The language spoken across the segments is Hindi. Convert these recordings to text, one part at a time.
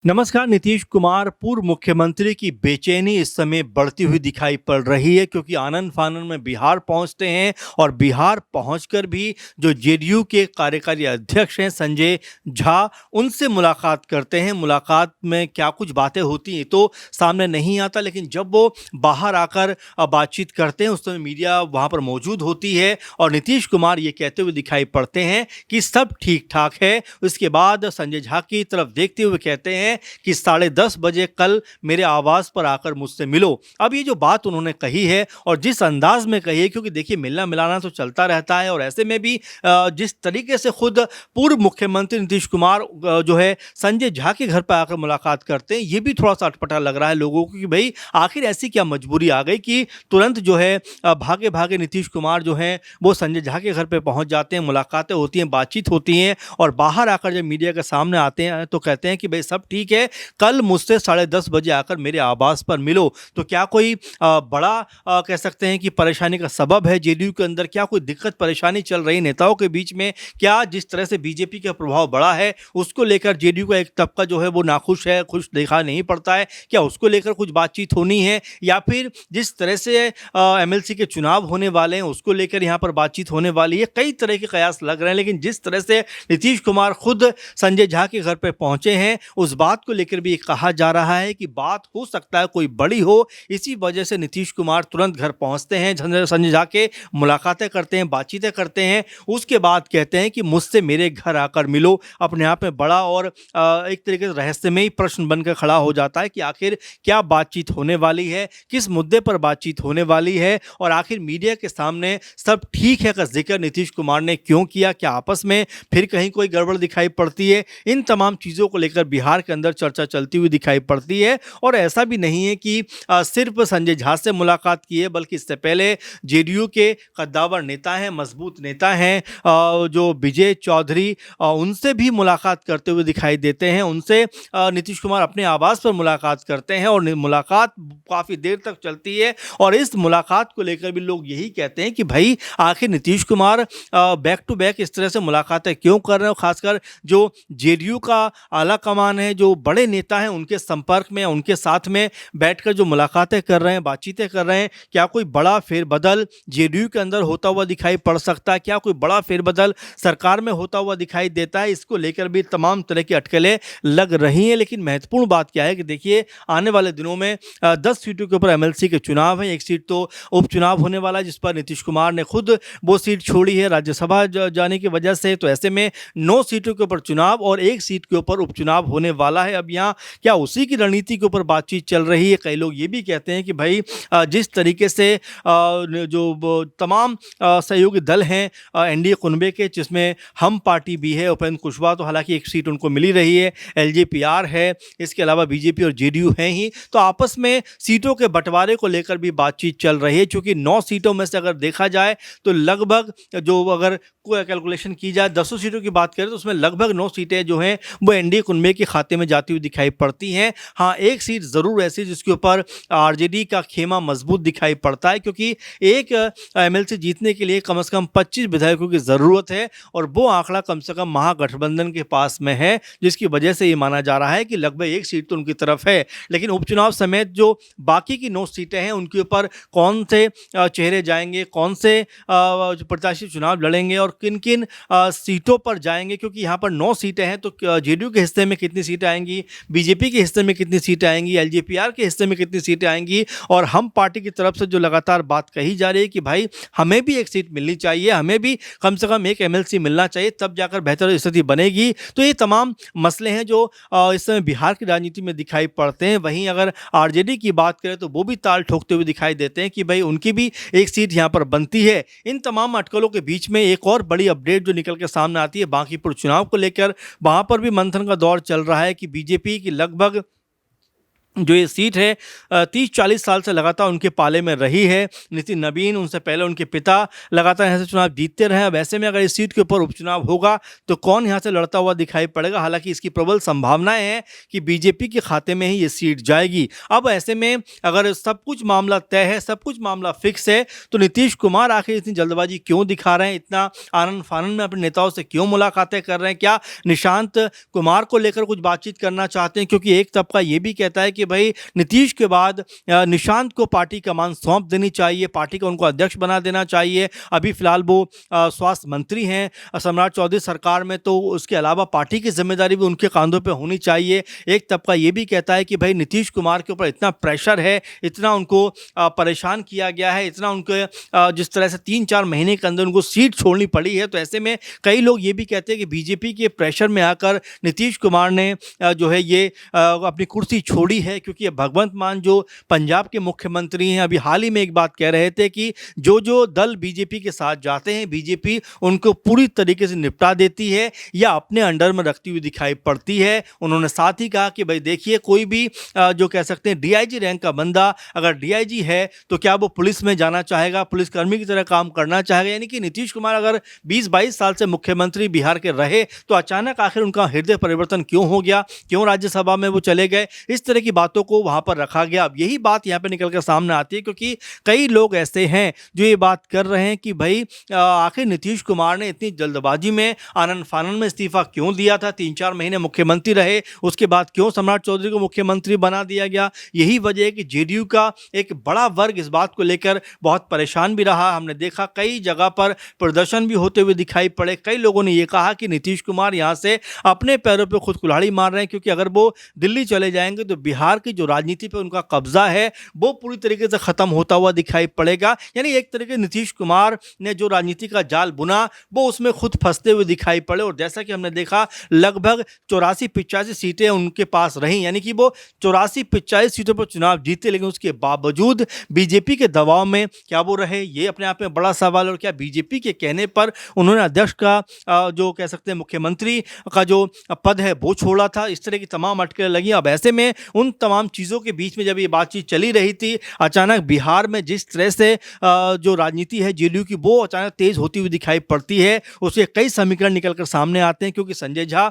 नमस्कार। नीतीश कुमार पूर्व मुख्यमंत्री की बेचैनी इस समय बढ़ती हुई दिखाई पड़ रही है क्योंकि आनन फानन में बिहार पहुंचते हैं और बिहार पहुंचकर भी जो जेडीयू के कार्यकारी अध्यक्ष हैं संजय झा, उनसे मुलाकात करते हैं। मुलाकात में क्या कुछ बातें होती हैं तो सामने नहीं आता, लेकिन जब वो बाहर आकर बातचीत करते हैं उस समय मीडिया वहां पर मौजूद होती है और नीतीश कुमार ये कहते हुए दिखाई पड़ते हैं कि सब ठीक ठाक है। उसके बाद संजय झा की तरफ देखते हुए कहते हैं कि 10:30 बजे कल मेरे आवास पर आकर मुझसे मिलो। अब ये जो बात उन्होंने कही है और जिस अंदाज में कही है, क्योंकि देखिए मिलना मिलाना तो चलता रहता है और ऐसे में भी जिस तरीके से खुद पूर्व मुख्यमंत्री नीतीश कुमार जो है संजय झा के घर पर आकर मुलाकात करते हैं, ये भी थोड़ा सा अटपटा लग रहा है लोगों को कि भाई आखिर ऐसी क्या मजबूरी आ गई कि तुरंत जो है भागे भागे नीतीश कुमार जो है वो संजय झा के घर पे पहुंच जाते हैं, मुलाकातें होती हैं, बातचीत होती हैं और बाहर आकर जब मीडिया के सामने आते हैं तो कहते हैं कि भाई सब ठीक है, कल मुझसे 10:30 बजे आकर मेरे आवास पर मिलो। तो क्या कोई बड़ा कह सकते हैं कि परेशानी का सबब है जेडीयू के अंदर? क्या कोई दिक्कत परेशानी चल रही नेताओं के बीच में? क्या जिस तरह से बीजेपी का प्रभाव बढ़ा है उसको लेकर जेडीयू का एक तबका जो है वो नाखुश है, खुश देखा नहीं पड़ता है? क्या उसको लेकर कुछ बातचीत होनी है या फिर जिस तरह से एमएलसी के चुनाव होने वाले हैं उसको लेकर यहाँ पर बातचीत होने वाली है? कई तरह के कयास लग रहे हैं, लेकिन जिस तरह से नीतीश कुमार खुद संजय झा के घर पे पहुंचे हैं उस बात को लेकर भी कहा जा रहा है कि बात हो सकता है कोई बड़ी हो। इसी वजह से नीतीश कुमार तुरंत घर पहुंचते हैं, संजय झा के मुलाकातें करते हैं, बातचीतें करते हैं। उसके बाद कहते हैं कि मुझसे मेरे घर आकर मिलो। अपने आप में बड़ा और एक तरीके से रहस्यमयी प्रश्न बनकर खड़ा हो जाता है कि आखिर क्या बातचीत होने वाली है, किस मुद्दे पर बातचीत होने वाली है और आखिर मीडिया के सामने सब ठीक है का जिक्र नीतीश कुमार ने क्यों किया? क्या आपस में फिर कहीं कोई गड़बड़ दिखाई पड़ती है? इन तमाम चीज़ों को लेकर बिहार के अंदर चर्चा चलती हुई दिखाई पड़ती है और ऐसा भी नहीं है कि सिर्फ संजय झा से मुलाकात की है, बल्कि इससे पहले जेडीयू के कद्दावर नेता हैं, मजबूत नेता हैं जो विजय चौधरी, उनसे भी मुलाकात करते हुए दिखाई देते हैं। उनसे नीतीश कुमार अपने आवास पर मुलाकात करते हैं और मुलाकात काफ़ी देर तक चलती है और इस मुलाकात को लेकर भी लोग यही कहते हैं कि भाई आखिर Nitish Kumar back to back इस तरह से मुलाकातें क्यों कर रहे हो? खासकर जो जेडीयू का आला कमान है, जो बड़े नेता हैं, उनके संपर्क में, उनके साथ में बैठकर जो मुलाकातें कर रहे हैं, बातचीतें कर रहे हैं, क्या कोई बड़ा फेरबदल जेडीयू के अंदर होता हुआ दिखाई पड़ सकता है? क्या कोई बड़ा फेरबदल सरकार में होता हुआ दिखाई देता है? इसको लेकर भी तमाम तरह की अटकलें लग रही हैं। लेकिन महत्वपूर्ण बात क्या है कि देखिए आने वाले दिनों में 10 सीटों के ऊपर एमएलसी के चुनाव है। एक सीट तो उपचुनाव होने वाला है जिस पर नीतीश कुमार ने खुद वो सीट छोड़ी है राज्यसभा जाने की वजह से। तो ऐसे में 9 सीटों के ऊपर चुनाव और एक सीट के ऊपर उपचुनाव होने वाला है। अब यहाँ क्या उसी की रणनीति के ऊपर बातचीत चल रही है? कई लोग ये भी कहते हैं कि भाई जिस तरीके से जो तमाम सहयोगी दल हैं एनडीए कुनबे के, जिसमें हम पार्टी भी है, उपेंद्र कुशवाहा तो हालांकि एक सीट उनको मिली रही है, एलजेपीआर है, इसके अलावा बीजेपी और जेडीयू हैं ही, तो आपस में सीटों के बंटवारे को लेकर भी बातचीत चल रही है। चूंकि 9 सीटों में से अगर देखा जाए तो लगभग जो अगर कोई कैलकुलेशन की जाए 10 सीटों की बात करें तो उसमें लगभग 9 सीटें जो हैं वो एनडीए कुनबे के खाते में जाती हुई दिखाई पड़ती हैं। हाँ, एक सीट ज़रूर ऐसी जिसके ऊपर आरजेडी का खेमा मजबूत दिखाई पड़ता है, क्योंकि एक एमएलसी जीतने के लिए कम से कम 25 विधायकों की ज़रूरत है और वो आंकड़ा कम से कम महागठबंधन के पास में है, जिसकी वजह से ये माना जा रहा है कि लगभग एक सीट तो उनकी तरफ है। लेकिन उपचुनाव समेत जो बाकी की 9 सीटें हैं उनके ऊपर कौन से चेहरे जाएंगे, कौन से प्रत्याशी चुनाव लड़ेंगे और किन किन सीटों पर जाएंगे, क्योंकि यहाँ पर 9 सीटें हैं तो जेडीयू के हिस्से में कितनी सीटें आएंगी, बीजेपी के हिस्से में कितनी सीटें आएंगी, एलजेपीआर के हिस्से में कितनी सीटें आएंगी और हम पार्टी की तरफ से जो लगातार बात कही जा रही है कि भाई हमें भी एक सीट मिलनी चाहिए, हमें भी कम से कम एक एमएलसी मिलना चाहिए, तब जाकर बेहतर स्थिति बनेगी। तो ये तमाम मसले हैं जो इस समय बिहार की राजनीति में दिखाई पड़ते हैं। वहीं अगर आरजेडी की बात करें तो वो भी ताल ठोकते हुए दिखाई देते हैं कि भाई उनकी भी एक सीट यहाँ पर बनती है। इन तमाम अटकलों के बीच में एक और बड़ी अपडेट जो निकल के सामने आती है बांकीपुर चुनाव को लेकर, वहां पर भी मंथन का दौर चल रहा है कि बीजेपी की लगभग जो ये सीट है 30-40 साल से लगातार उनके पाले में रही है। नितिन नवीन, उनसे पहले उनके पिता लगातार यहाँ से चुनाव जीतते रहे। अब ऐसे में अगर इस सीट के ऊपर उपचुनाव होगा तो कौन यहाँ से लड़ता हुआ दिखाई पड़ेगा। हालांकि इसकी प्रबल संभावनाएं हैं कि बीजेपी के खाते में ही ये सीट जाएगी। अब ऐसे में अगर सब कुछ मामला तय है, सब कुछ मामला फिक्स है, तो नीतीश कुमार आखिर इतनी जल्दबाजी क्यों दिखा रहे हैं, इतना आनन फानन में अपने नेताओं से क्यों मुलाकातें कर रहे हैं? क्या निशांत कुमार को लेकर कुछ बातचीत करना चाहते हैं? क्योंकि एक तबका ये भी कहता है कि भाई नीतीश के बाद निशांत को पार्टी कमान सौंप देनी चाहिए, पार्टी का उनको अध्यक्ष बना देना चाहिए। अभी फिलहाल वो स्वास्थ्य मंत्री हैं सम्राट चौधरी सरकार में, तो उसके अलावा पार्टी की जिम्मेदारी भी उनके कंधों पे होनी चाहिए। एक तबका ये भी कहता है कि भाई नीतीश कुमार के ऊपर इतना प्रेशर है, इतना उनको परेशान किया गया है, इतना उनके जिस तरह से 3-4 महीने के अंदर उनको सीट छोड़नी पड़ी है, तो ऐसे में कई लोग ये भी कहते हैं कि बीजेपी के प्रेशर में आकर नीतीश कुमार ने जो है ये अपनी कुर्सी छोड़ी है। क्योंकि भगवंत मान जो पंजाब के मुख्यमंत्री हैं, अभी हाल ही में एक बात कह रहे थे कि जो दल बीजेपी के साथ जाते हैं, बीजेपी उनको पूरी तरीके से निपटा देती है या अपने अंडर में रखती हुई दिखाई पड़ती है। उन्होंने साथ ही कहा कि भाई देखिए, कोई भी जो कह सकते हैं डीआईजी रैंक का बंदा अगर डीआईजी है तो क्या वो पुलिस में जाना चाहेगा, पुलिसकर्मी की तरह काम करना चाहेगा? यानी कि नीतीश कुमार अगर 20-22 साल से मुख्यमंत्री बिहार के रहे तो अचानक आखिर उनका हृदय परिवर्तन क्यों हो गया, क्यों राज्यसभा में वो चले गए? इस तरह की बातों को वहां पर रखा गया। अब यही बात यहाँ पे निकल कर सामने आती है, क्योंकि कई लोग ऐसे हैं जो ये बात कर रहे हैं कि भाई आखिर नीतीश कुमार ने इतनी जल्दबाजी में आनन फानन में इस्तीफा क्यों दिया था? 3-4 महीने मुख्यमंत्री रहे, उसके बाद क्यों सम्राट चौधरी को मुख्यमंत्री बना दिया गया? यही वजह है कि जेडीयू का एक बड़ा वर्ग इस बात को लेकर बहुत परेशान भी रहा। हमने देखा कई जगह पर प्रदर्शन भी होते हुए दिखाई पड़े। कई लोगों ने यह कहा कि नीतीश कुमार यहाँ से अपने पैरों पर खुद कुल्हाड़ी मार रहे हैं, क्योंकि अगर वो दिल्ली चले जाएंगे तो बिहार की जो राजनीति पे उनका कब्जा है वो पूरी तरीके से खत्म होता हुआ दिखाई पड़ेगा। यानी एक तरीके नीतीश कुमार ने जो राजनीति का जाल बुना वो उसमें खुद फंसते हुए दिखाई पड़े। और जैसा कि हमने देखा, लगभग 84-85 सीटें उनके पास रहीं, यानी कि वो 84-85 सीटों पर चुनाव जीते, लेकिन उसके बावजूद बीजेपी के दबाव में क्या वो रहे, ये अपने आप में बड़ा सवाल। और क्या बीजेपी के कहने पर उन्होंने अध्यक्ष का जो कह सकते हैं मुख्यमंत्री का जो पद है वो छोड़ा था? इस तरह की तमाम अटकलें लगी। अब ऐसे में उन तमाम चीज़ों के बीच में जब ये बातचीत चली रही थी, अचानक बिहार में जिस तरह से जो राजनीति है जेडीयू की वो अचानक तेज होती हुई दिखाई पड़ती है, उसके कई समीकरण निकलकर सामने आते हैं। क्योंकि संजय झा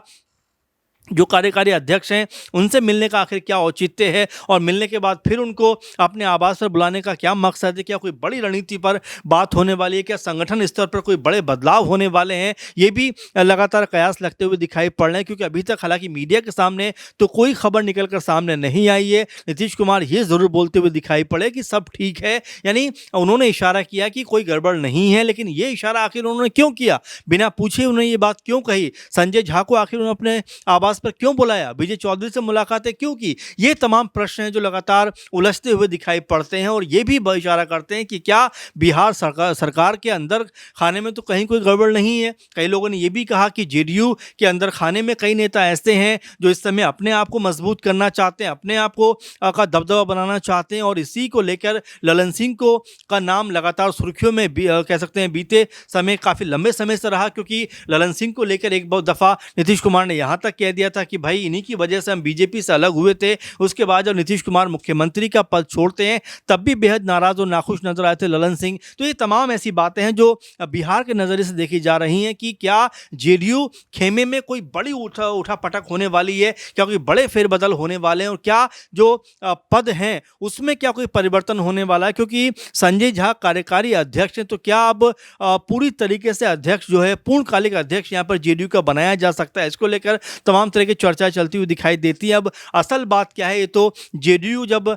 जो कार्यकारी अध्यक्ष हैं, उनसे मिलने का आखिर क्या औचित्य है, और मिलने के बाद फिर उनको अपने आवास पर बुलाने का क्या मकसद है? क्या कोई बड़ी रणनीति पर बात होने वाली है? क्या संगठन स्तर पर कोई बड़े बदलाव होने वाले हैं? ये भी लगातार कयास लगते हुए दिखाई पड़ रहे हैं। क्योंकि अभी तक हालांकि मीडिया के सामने तो कोई खबर निकल कर सामने नहीं आई है। नीतीश कुमार ये जरूर बोलते हुए दिखाई पड़े कि सब ठीक है, यानी उन्होंने इशारा किया कि कोई गड़बड़ नहीं है। लेकिन ये इशारा आखिर उन्होंने क्यों किया? बिना पूछे उन्होंने ये बात क्यों कही? संजय झा को आखिर उन्होंने अपने आवास पर क्यों बुलाया? विजय चौधरी से मुलाकातें क्यों की? ये तमाम प्रश्न हैं जो लगातार उलझते हुए दिखाई पड़ते हैं, और ये भी इशारा करते हैं कि क्या बिहार सरकार के अंदर खाने में तो कहीं कोई गड़बड़ नहीं है। कई लोगों ने यह भी कहा कि जेडीयू के अंदर खाने में कई नेता ऐसे हैं जो इस समय अपने आप को मजबूत करना चाहते हैं, अपने आप को का दबदबा बनाना चाहते हैं, और इसी को लेकर ललन सिंह को का नाम लगातार सुर्खियों में कह सकते हैं बीते समय काफ़ी लंबे समय से रहा। क्योंकि ललन सिंह को लेकर एक बहुत दफ़ा नीतीश कुमार ने यहाँ तक कह दिया था कि भाई इन्हीं की वजह से हम बीजेपी से अलग हुए थे। उसके बाद जब नीतीश कुमार मुख्यमंत्री का पद छोड़ते हैं तब भी बेहद नाराज और नाखुश नजर आए थे ललन सिंह। तो ये तमाम ऐसी बातें हैं जो बिहार के नज़रिए से देखी जा रही हैं कि क्या जेडीयू खेमे में कोई बड़ी उठापटक होने वाली है, क्या कोई बड़े फेरबदल होने वाले हैं, और क्या जो पद हैं उसमें क्या कोई परिवर्तन होने वाला है? क्योंकि संजय झा कार्यकारी अध्यक्ष हैं, तो क्या अब पूरी तरीके से अध्यक्ष जो है पूर्णकालिक अध्यक्ष यहाँ पर जेडीयू का बनाया जा सकता है? इसको लेकर तमाम तरह की चर्चा चलती हुई दिखाई देती है। अब असल बात क्या है, ये तो जेडीयू जब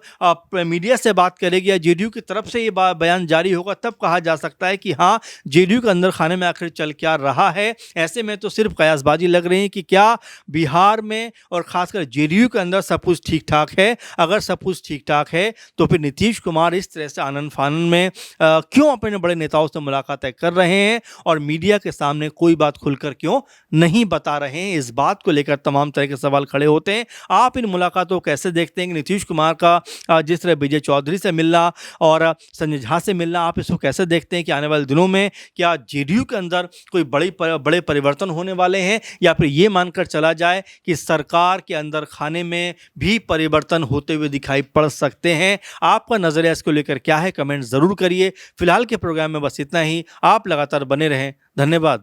मीडिया से बात करेगी या जेडीयू की तरफ से ये बयान जारी होगा तब कहा जा सकता है कि हाँ जेडीयू के अंदर खाने में आखिर चल क्या रहा है। ऐसे में तो सिर्फ कयासबाजी लग रही है कि क्या बिहार में और खासकर जेडीयू के अंदर सब कुछ ठीक ठाक है। अगर सब कुछ ठीक ठाक है तो फिर नीतीश कुमार इस तरह से आनन फानन में क्यों अपने बड़े नेताओं से मुलाकातें कर रहे हैं और मीडिया के सामने कोई बात खुलकर क्यों नहीं बता रहे हैं? इस बात को लेकर तमाम तरह के सवाल खड़े होते हैं। आप इन मुलाकातों को कैसे देखते हैं कि नीतीश कुमार का जिस तरह विजय चौधरी से मिलना और संजय झा से मिलना, आप इसको कैसे देखते हैं कि आने वाले दिनों में क्या जेडीयू के अंदर कोई बड़े परिवर्तन होने वाले हैं, या फिर ये मानकर चला जाए कि सरकार के अंदर खाने में भी परिवर्तन होते हुए दिखाई पड़ सकते हैं? आपका नजरिया इसको लेकर क्या है, कमेंट जरूर करिए। फिलहाल के प्रोग्राम में बस इतना ही। आप लगातार बने रहें। धन्यवाद।